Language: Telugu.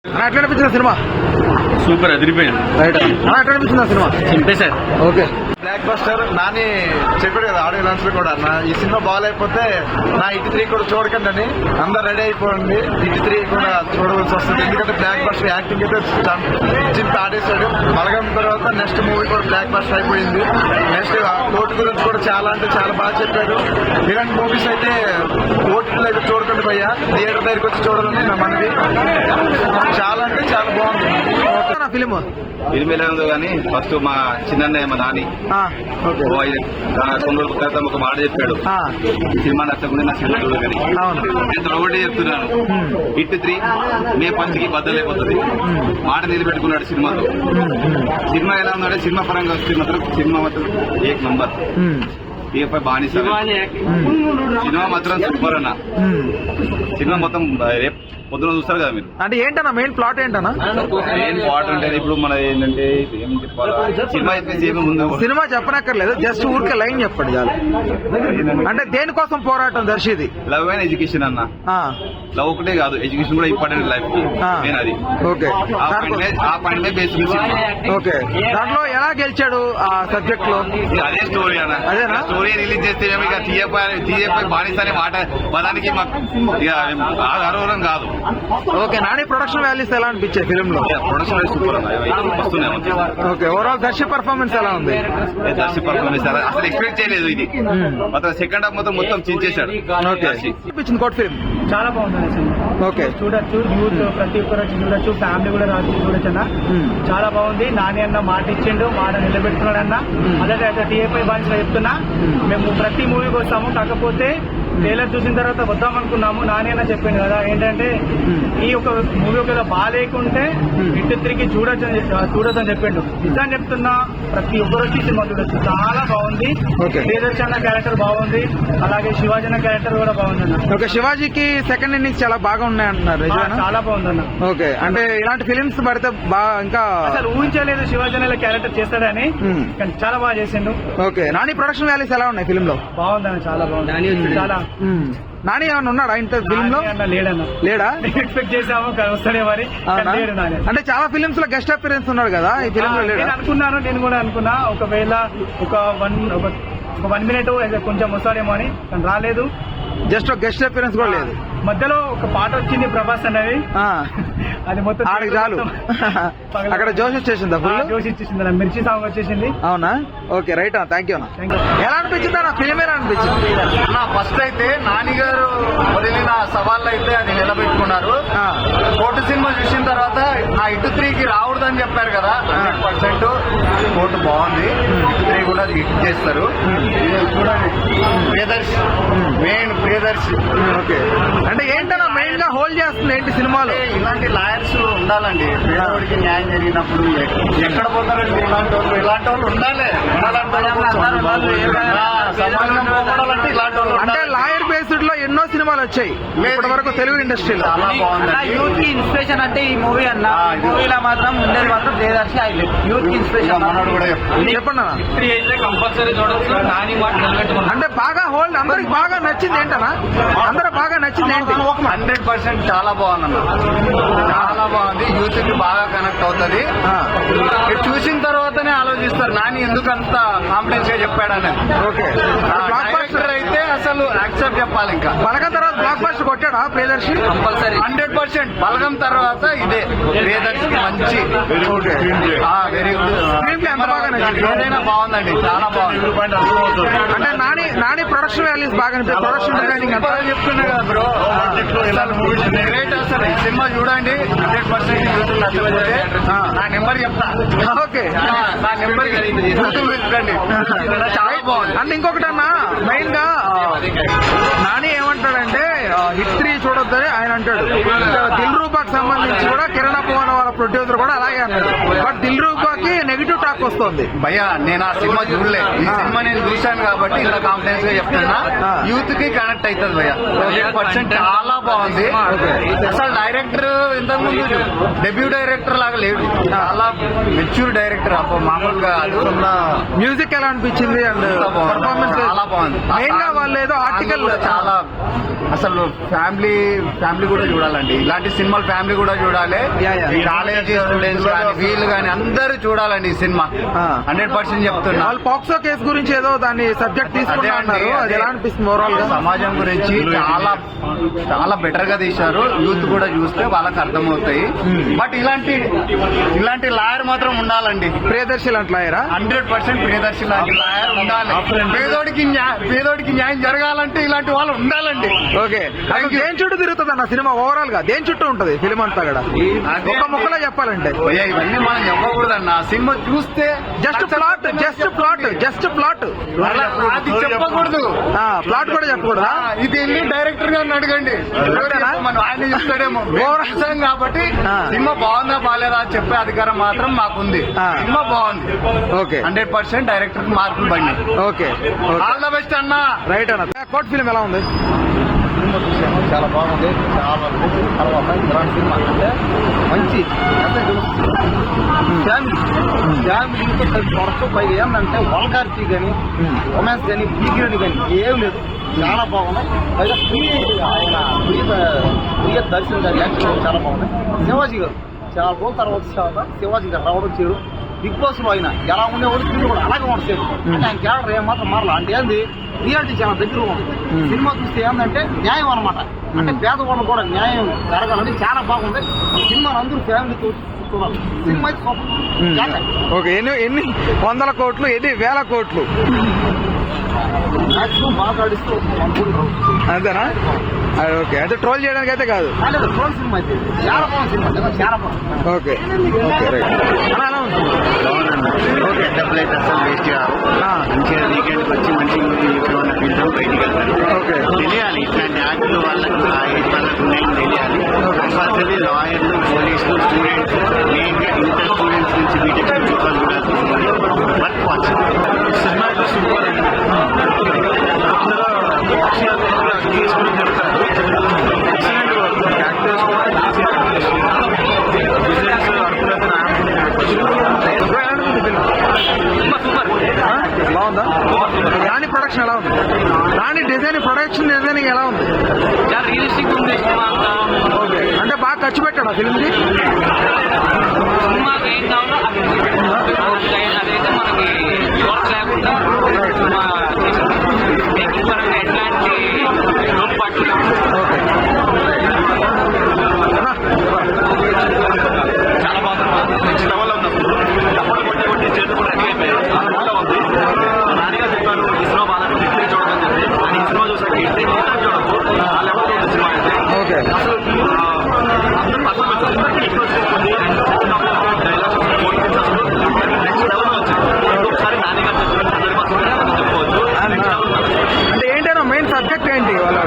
ఎట్లా అనిపించిన సినిమా? సూపర్ అదిరిపోయింది. రైట్ ఎట్లా అనిపించింది సినిమా? చింపేశారు. ఓకే బ్లాక్ బస్టర్ నాని చెప్పాడు కదా ఆడియో లాంచ్ లో కూడా ఈ సినిమా బాగాలేకపోతే నా ఇటు 3 కూడా చూడకండి అని అందరు రెడీ అయిపోయింది. ఇటు 3 కూడా చూడవలసి వస్తుంది. ఎందుకంటే బ్లాక్ బస్టర్ యాక్టింగ్ అయితే చింపి ఆడేశాడు. బలగం తర్వాత నెక్స్ట్ మూవీ కూడా బ్లాక్ బస్టర్ అయిపోయింది. నెక్స్ట్ ఓటు గురించి కూడా చాలా అంటే చాలా బాగా చెప్పాడు. ఇలాంటి మూవీస్ అయితే ఓటీటీలో అయితే చూడకండి భయ్యా, థియేటర్ దగ్గరికి వచ్చి చూడాలని నా మనవి. చాలా అంటే చాలా బాగుంది ఫిలిం. ఫిల్మ్ ఎలా ఉందో కానీ ఫస్ట్ మా చిన్నన్నయ్య మా నాని కొన్ని రోజుల క్రితం ఒక మాట చెప్పాడు, ఈ సినిమా నచ్చకుండా నా సినిమా చూడగాని. నేను ఒకటే చెప్తున్నాను, హిట్ 3 మే 10కి బద్దలైపోతుంది. మాట నిలబెట్టుకున్నాడు సినిమాతో. సినిమా ఎలా ఉందంటే సినిమా పరంగా వస్తే మాత్రం సినిమా మాత్రం ఏక్ నంబర్. టీఎఫ్ఐ బానిస సినిమా మాత్రం సూపర్ అన్న. సినిమా మొత్తం రేపు పొద్దున చూస్తారు కదా మీరు. అంటే ఏంటన్నా మెయిన్ ప్లాట్ ఏంటన్నా? మెయిన్ ప్లాట్ అంటే ఇప్పుడు మన ఏంటంటే ఏం చెప్పాలా, సినిమా చెప్పేసి ఏమి ముందు సినిమా చెప్పనక్కర్లేదు, జస్ట్ ఊరికే లైన్ చెప్పండి చాలు. అంటే దేనికోసం పోరాటం దర్శిది? లవ్ అండ్ ఎడ్యుకేషన్ అన్న. లవ్ ఒకటే కాదు, ఎడ్యుకేషన్ కూడా ఇంపార్టెంట్ లైఫ్ కి. నేను అది ఓకే ఆ పాయింట్ మీద బేస్. ఓకే దాంట్లో ఎలా గెలిచాడు ఆ సబ్జెక్ట్ లో? అదే స్టోరీ అన్న. అదేనా స్టోరీ రిలీజ్ చేస్తే మేము ఇక టీఎఫ్ఐ బానిస అనే మాట పదానికి ఇక అర్హం కాదు. ఓకే నాని ప్రొడక్షన్ వాల్యూస్ ఎలా అనిపించాయి ఫిలిం లో? ప్రొడక్షన్ సూపర్ అన్న, వస్తున్నాయి. ఓకే ఓవరాల్ దర్శి పర్ఫార్మెన్స్ ఎలా ఉంది? దర్శి పర్ఫార్మెన్స్ అసలు ఎక్స్పెక్ట్ చేయలేదు ఇది. మొత్తం సెకండ్ హాఫ్ మొత్తం చించేశాడు. అనిపించింది కోట్ ఫిలిం? చాలా బాగుంది సినిమా. ఓకే చూడొచ్చు, యూత్ ప్రతి ఒక్కరు వచ్చి చూడొచ్చు, ఫ్యామిలీ కూడా రాసి చూడొచ్చు అన్న. చాలా బాగుంది. నాని అన్న మాట ఇచ్చిండు, మాట నిలబెట్టుకున్నాడు అన్న. అలాగే టీఎఫ్ఐ బానిసలో చెప్తున్నా, మేము ప్రతి మూవీకి వస్తాము, కాకపోతే ట్రైలర్ చూసిన తర్వాత వద్దాం అనుకున్నాము. నాని అన్న చెప్పిండు కదా ఏంటంటే ఈ ఒక మూవీ ఒకవేళ బాగాలేకుంటే హిట్ 3కి చూడొచ్చని చెప్పిండు. నిజం చెప్తున్నా, ప్రతి ఒక్కరు వచ్చి సినిమా చూడొచ్చు. చాలా బాగుంది. ప్రియదర్శన క్యారెక్టర్ బాగుంది, అలాగే శివాజీ అన్న క్యారెక్టర్ కూడా బాగుంది అన్న. ఓకే శివాజీకి సెకండ్ ఇన్నింగ్స్ చాలా బాగా ఉన్నాయంటున్నారు. చాలా బాగుందన్న. ఓకే అంటే ఇలాంటి ఫిలిమ్స్ పడితే బాగా ఇంకా అసలు ఊహించలేదు శివాజీ అన్న క్యారెక్టర్ చేస్తాడని, కానీ చాలా బాగా చేసిండు. ఓకే నాని ప్రొడక్షన్ వాల్యూస్ ఎలా ఉన్నాయి ఫిలిం లో? బాగుందన్న, చాలా బాగుంది. చాలా నాని ఏమన్నా ఉన్నాడా ఇంత ఫిలిం లో? లేడన్నా. లేడా? ఎక్స్పెక్ట్ చేసాము వస్తాడే మరి. అంటే చాలా ఫిలిమ్స్ లో గెస్ట్ అపియరెన్స్ ఉన్నాడు కదా, ఈ ఫిలిం లో లేడా? అనుకున్నాను, నేను కూడా అనుకున్నా ఒకవేళ ఒక 1 మినిట్ కొంచెం వస్తాడేమో అని, కానీ రాలేదు. జస్ట్ ఒక గెస్ట్ అపియరెన్స్ కూడా లేదు. మధ్యలో ఒక పాట వచ్చింది ప్రభాస్ అనేది, అది మొత్తం ఆడికి చాలు. అక్కడ జోష్ వచ్చేసిందా? జోష్ ఇచ్చేసింది, మిర్చి సాంగ్ వచ్చేసింది. అవునా? ఓకే రైట్ అన్న, థ్యాంక్ యూ అన్న. ఎలా అనిపించింది అన్న ఫిలిం? ఎలా అనిపించింది? ఫస్ట్ అయితే నాని గారు వదిలిన సవాళ్ళు అయితే అది నిలబెట్టుకున్నారు. కోర్టు సినిమా చూసిన తర్వాత నా ఇటు 3కి రావడదని చెప్పారు కదా, 100% కోర్టు బాగుంది. ఇటు 3 కూడా హిట్ చేస్తారు. ప్రియదర్శి మెయిన్ ప్రియదర్శి. ఓకే అంటే ఏంటన్నా మెయిన్ గా హోల్డ్ చేస్తుంది ఏంటి సినిమాలో? ఇలాంటి లాయర్స్ ఉండాలండి. పేదవాడికి న్యాయం జరిగినప్పుడు ఎక్కడ పోతారండి ఇలాంటి వాళ్ళు? ఇలాంటి వాళ్ళు ఉండాలి. అంటే లాయర్ బేస్డ్ లో ఎన్నో సినిమాలు వచ్చాయి ఇప్పటి వరకు తెలుగు ఇండస్ట్రీలో. చాలా బాగుంది. యూత్ కి ఇన్స్పిరేషన్ అంటే ఈ మూవీ అన్న. మూవీలో మాత్రం ఉండేది మాత్రం ప్రియదర్శి హైలైట్. యూత్ కి ఇన్స్పిరేషన్ మనోడు కూడా చెప్పండి అన్న. కంపల్సరీ చూడొచ్చు. నాని మాట నిలబెట్టుకున్నాను. అంటే బాగా హోల్డ్ అందరికి బాగా నచ్చింది ఏంటన్నా? అందరూ బాగా నచ్చింది ఏంటి? 100% చాలా బాగుందన్న, చాలా బాగుంది. యూత్ కి బాగా కనెక్ట్ అవుతుంది. చూసిన తర్వాతనే ఆలోచిస్తారు నాని ఎందుకు అంత కాన్ఫిడెన్స్ గా చెప్పాడని. ఓకే డైరెక్టర్ అయితే అసలు యాక్సెప్ట్ చెప్పాలి. ఇంకా బలగం తర్వాత బ్లాక్ బస్టర్ కొట్టాడా ప్రియదర్శి? కంపల్సరీ 100%. బలగం తర్వాత ఇదే ప్రియదర్శికి మంచి వెరీ గుడ్. ఏదైనా బాగుందండి, చాలా బాగుంది. అంటే నాని ప్రొడక్షన్ వాల్యూస్ బాగా ప్రొడక్షన్ డిజైనింగ్ అంతా చెప్తున్నా కదా బ్రో. గ్రేట్ అసలు ఈ సినిమా చూడండి. 100% యూట్యూబ్ నచ్చకపోతే నా నెంబర్ చెప్తా. ఓకే నా నెంబర్ యూట్యూబ్ ఇవ్వండి. చాలా బాగుంది. అంటే ఇంకొకటి అన్న మెయిన్ గా నాని ఏమంటాడంటే హిట్ 3 చూడొద్దని ఆయన అంటాడు. దిల్ రూబాకి సంబంధించి కూడా కిరణ్ పవన్ వాళ్ళ ప్రొడ్యూసర్ కూడా అలాగే అన్నాడు. బట్ దిల్ రూబాకి నెగిటివ్ టాక్ వస్తుంది. భయ్యా నేను ఆ సినిమా చూడలే, ఈ సినిమా నేను చూశాను కాబట్టి ఇంత కాన్ఫిడెన్స్ గా చెప్తున్నా. యూత్ కి కనెక్ట్ అవుతుంది భయ్యా. 100% చాలా బాగుంది. అసలు డైరెక్టర్ ఇంతకుముందు డెబ్యూ డైరెక్టర్ లాగా లేడు, చాలా మెచ్యూర్ డైరెక్టర్. మామూలుగా మ్యూజిక్ ఎలా అనిపించింది? అండ్ పర్ఫార్మెన్స్ చాలా బాగుంది. మెయిన్ గా వాళ్ళు ఏదో ఆర్టికల్ చాలా అసలు ఫ్యామిలీ కూడా చూడాలండి. ఇలాంటి సినిమాలు ఫ్యామిలీ కూడా చూడాలి. Yeah, yeah. ఈ కాలేజ్ స్టూడెంట్స్ కానీ వీళ్ళు కానీ అందరూ చూడాలండి ఈ సినిమా. 100% చెప్తున్నా. వాళ్ళు పాక్సో కేసు గురించి ఏదో దాన్ని సబ్జెక్ట్ తీసుకున్నా అన్నారు. అది ఎలా అనిపిస్తుంది ఓవరాల్ గా? సమాజం గురించి చాలా చాలా బెటర్ గా తీశారు. యూత్ కూడా చూస్తే వాళ్ళకి అర్థమవుతాయి. బట్ ఇలాంటి లాయర్ మాత్రం ఉండాలండి. ప్రియదర్శి లాంటి లాయరా? 100% ప్రియదర్శి లాంటి లాయర్ ఉండాలి. పేదోడికి న్యాయం జరగాలంటే ఇలాంటి వాళ్ళు ఉండాలండి. ఓకే, దేని చుట్టూ తిరుగుతుంది అన్న సినిమా ఓవరాల్ గా? దేని చుట్టూ ఉంటది ఫిలిం అంతా కూడా ఒక ముక్కలో చెప్పాలంటే? ఇవన్నీ మనం చెప్పకూడదన్న. సినిమా చూస్తే జస్ట్ ప్లాట్ అది చెప్పకూడదు. ప్లాట్ కూడా చెప్పకూడదా? ఇది వెళ్ళి డైరెక్టర్ గారిని అడగండి. మనం ఆయన చెప్తాడేమో. చూసాం కాబట్టి సినిమా బాగుందా బాగాలేదా అని చెప్పే అధికారం మాత్రం మాకుంది. సినిమా బాగుంది. ఓకే, 100% డైరెక్టర్ కి మార్కులు పడినాయి. ఓకే, ఆల్ ద బెస్ట్ అన్న. రైట్ అన్న. కోర్ట్ ఫిలిం ఎలా ఉంది? సినిమా చూసాను, చాలా బాగుంది. తర్వాత ఇలాంటి సినిమా అంటే మంచి ఫ్యామిలీతో కొరకు పైగా ఏంటంటే వల్గారిటీ కానీ రొమాన్స్ కానీ పీరియడ్ కానీ ఏం లేదు. చాలా బాగున్నాయి. పైగా ఆయన ప్రియ దర్శన్ గారి యాక్షన్ చాలా బాగున్నాయి. శివాజీ గారు చాలా రోజుల తర్వాత శివాజీ గారు రావడం చేయడం. బిగ్ బాస్ లో ఆయన ఎలా ఉండేవాడు తిరిగి కూడా అలాగే ఉండలేదు. అంటే ఆయన క్యారెక్టర్ ఏమాత్రం మారలా. అంటే ఏంది రియాలిటీ చాలా దగ్గరగా ఉంటుంది. సినిమా చూస్తే ఏంటంటే న్యాయం అనమాట. అంటే పేదవాళ్ళు కూడా న్యాయం జరగాలని చాలా బాగుంది. సినిమాను అందరూ ఫ్యామిలీతో చూడాలి. సినిమా అయితే సూపర్. ఓకే, ఎన్ని వందల కోట్లు, ఎన్ని వేల కోట్లు మాక్సిమం మాట్లాడిస్తూ అంతేనా? ఓకే, అయితే ట్రోల్ చేయడానికి అయితే కాదు. ట్రోల్ సినిమా అయితే చాలా బాగుంది. సినిమా చాలా బాగుంది. Okay, okay, right. ఓకే, డబ్బులు అయితే అసలు వేస్ట్ కాదు. మంచిగా వీకెండ్కి వచ్చి మంచి మూవీ చూసుకోవాలని తింటాం, బయటికి వెళ్తారు. ఓకే, తెలియాలి ఇట్లాంటి యాక్ట్లు వాళ్ళకు ఉన్నాయని తెలియాలి. కంపల్సరీ లాయర్లు, పోలీసులు, స్టూడెంట్స్, మెయిన్గా ఇంటర్ స్టూడెంట్స్ నుంచి బీటెక్ వాళ్ళు కూడా వర్క్ వాచ్ సినిమా సూపర్ అండి. బాగుందా? రాణి ప్రొడక్షన్ ఎలా ఉంది? రాణి ప్రొడక్షన్ డిజైనింగ్ ఎలా ఉంది? చాలా రియలిస్టిక్ ఉంది సినిమా అంతా. ఓకే, అంటే బాగా ఖర్చు పెట్టాడు ఫిల్మ్ కి. సినిమాకి ఏం కావాలో అదైతే మనకి వర్క్ లేకుండా సినిమా టెక్నిక్ పరంగా ఎట్లాంటి లోటుపాట్లు చాలా బాగుంది. నెక్స్ట్ లెవెల్లో ఉంది. డబ్బులు కొట్టి చేతులు కూడా రెడీ అయిపోయాయి. అందువల్ల ఉంది. నానిగా చెప్పాను ఈ సినిమా బాగా హిస్టరీ చూడడం చెప్పి. కానీ ఈ సినిమా చూసాక హిస్టరీ చూడదు. ఆ లెవెల్లో ఉంది సినిమా అయితే. ఓకే, అసలు అందరూ నెక్స్ట్ లెవెల్లో వచ్చింది. ఒకసారి నానిగా చెప్పినట్టు చెప్పవచ్చు. అంటే ఏంటైనా మెయిన్ సబ్జెక్ట్ ఏంటి వాళ్ళ